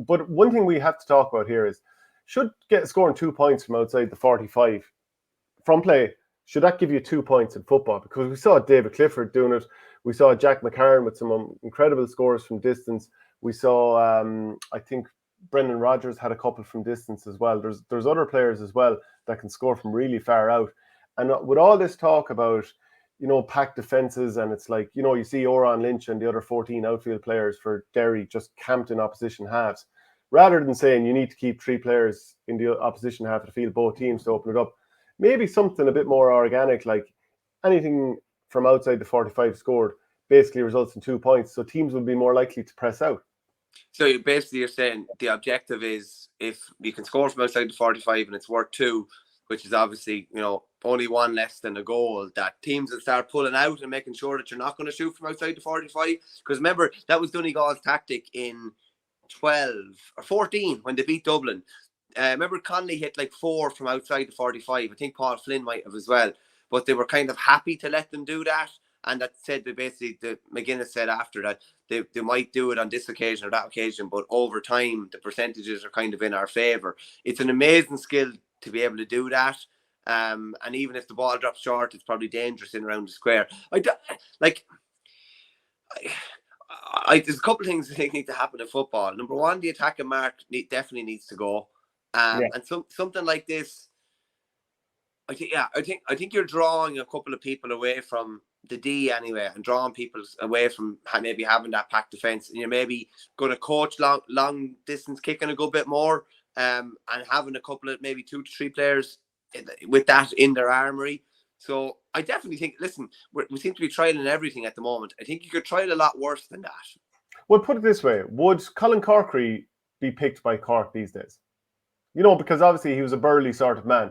But one thing we have to talk about here is, should scoring 2 points from outside the 45 from play, should that give you 2 points in football? Because we saw David Clifford doing it. We saw Jack McCarron with some incredible scores from distance. We saw, I think, Brendan Rodgers had a couple from distance as well. There's other players as well that can score from really far out. And with all this talk about, packed defences, and it's like, you see Oran Lynch and the other 14 outfield players for Derry just camped in opposition halves. Rather than saying you need to keep 3 players in the opposition half of the field, both teams, to open it up, maybe something a bit more organic, like anything from outside the 45 scored basically results in 2 points. So teams will be more likely to press out. So basically you're saying the objective is if you can score from outside the 45 and it's worth 2, which is obviously, only 1 less than a goal, that teams will start pulling out and making sure that you're not going to shoot from outside the 45. Because remember, that was Donegal's tactic in 12 or 14 when they beat Dublin. Remember Conley hit like 4 from outside the 45. I think Paul Flynn might have as well. But they were kind of happy to let them do that. And that said, McGuinness said after that, they might do it on this occasion or that occasion, but over time, the percentages are kind of in our favour. It's an amazing skill to be able to do that. And even if the ball drops short, it's probably dangerous in around the square. There's a couple of things I think need to happen in football. Number one, the attacking mark definitely needs to go. And something like this, I think you're drawing a couple of people away from the D anyway, and drawing people away from maybe having that packed defence, and you're maybe going to coach long distance kicking a good bit more, and having a couple of maybe 2 to 3 players with that in their armoury. So I definitely think, listen, we seem to be trialing everything at the moment. I think you could trial a lot worse than that. Well, put it this way, would Colin Corkery be picked by Cork these days? Because obviously he was a burly sort of man.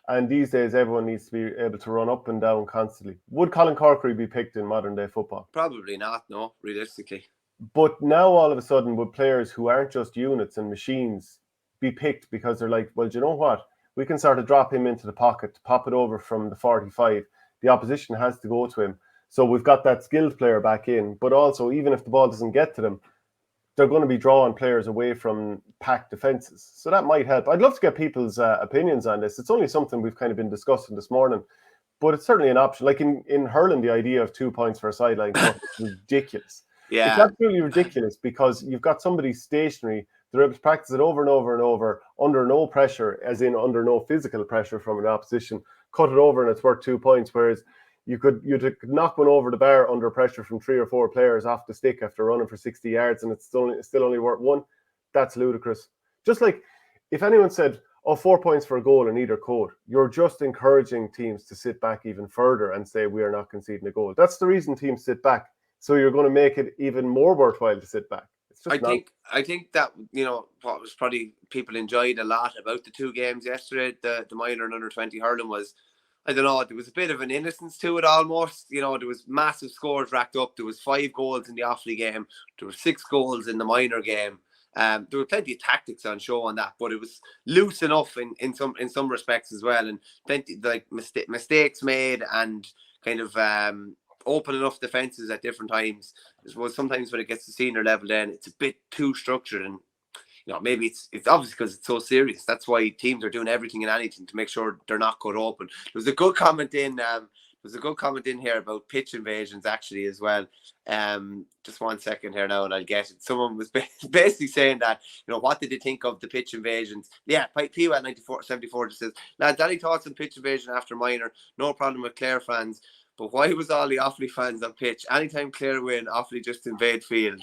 And these days, everyone needs to be able to run up and down constantly. Would Colin Corkery be picked in modern day football? Probably not, no, realistically. But now all of a sudden, would players who aren't just units and machines be picked because they're like, well, do you know what? We can sort of drop him into the pocket, pop it over from the 45. The opposition has to go to him. So we've got that skilled player back in. But also, even if the ball doesn't get to them, they're going to be drawing players away from packed defences. So that might help. I'd love to get people's opinions on this. It's only something we've kind of been discussing this morning, but it's certainly an option. Like in hurling, the idea of 2 points for a sideline is ridiculous. Yeah. It's absolutely ridiculous because you've got somebody stationary. They're able to practice it over and over and over under no pressure, as in under no physical pressure from an opposition. Cut it over and it's worth 2 points, whereas you could knock one over the bar under pressure from 3 or 4 players off the stick after running for 60 yards and it's still only worth 1. That's ludicrous. Just like if anyone said, 4 points for a goal in either code, you're just encouraging teams to sit back even further and say we are not conceding a goal. That's the reason teams sit back. So you're going to make it even more worthwhile to sit back. It's just I think that, what was probably people enjoyed a lot about the 2 games yesterday, the minor and under 20 hurling, was, I don't know, there was a bit of an innocence to it almost. There was massive scores racked up. There was 5 goals in the Offaly game. There were 6 goals in the minor game. There were plenty of tactics on show on that, but it was loose enough in some respects as well, and plenty like mistakes made and kind of open enough defences at different times. Sometimes when it gets to senior level, then it's a bit too structured, and maybe it's obviously because it's so serious. That's why teams are doing everything and anything to make sure they're not cut open. There was a good comment in here about pitch invasions actually as well. Just 1 second here now and I'll get it. Someone was basically saying that, what did they think of the pitch invasions? Yeah, PWAT 9474 just says, lads, any thoughts on pitch invasion after minor? No problem with Clare fans. But why was all the Offaly fans on pitch? Anytime Clare win, Offaly just invade field.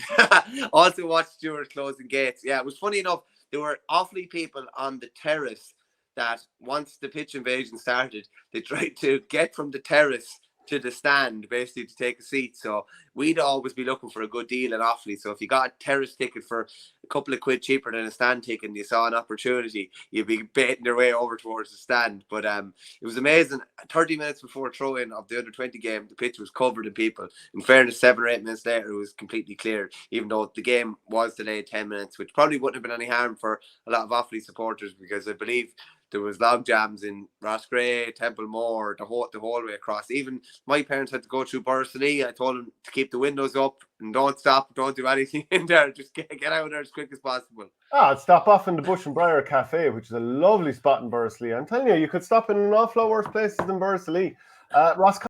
Also watched Stuart closing gates. Yeah, it was funny enough. There were Offaly people on the terrace that once the pitch invasion started, they tried to get from the terrace to the stand, basically to take a seat. So we'd always be looking for a good deal in Offaly. So if you got a terrace ticket for a couple of quid cheaper than a stand ticket and you saw an opportunity, you'd be baiting your way over towards the stand. But it was amazing. 30 minutes before throw-in of the under-20 game, the pitch was covered in people. In fairness, 7 or 8 minutes later, it was completely cleared, even though the game was delayed 10 minutes, which probably wouldn't have been any harm for a lot of Offaly supporters, because I believe there was log jams in Roscrea, Templemore, the whole way across. Even my parents had to go through Bursley. I told them to keep the windows up and don't stop, don't do anything in there. Just get out of there as quick as possible. I'd stop off in the Bush and Briar Cafe, which is a lovely spot in Bursley. I'm telling you, you could stop in an awful lot worse places than Bursley. Ross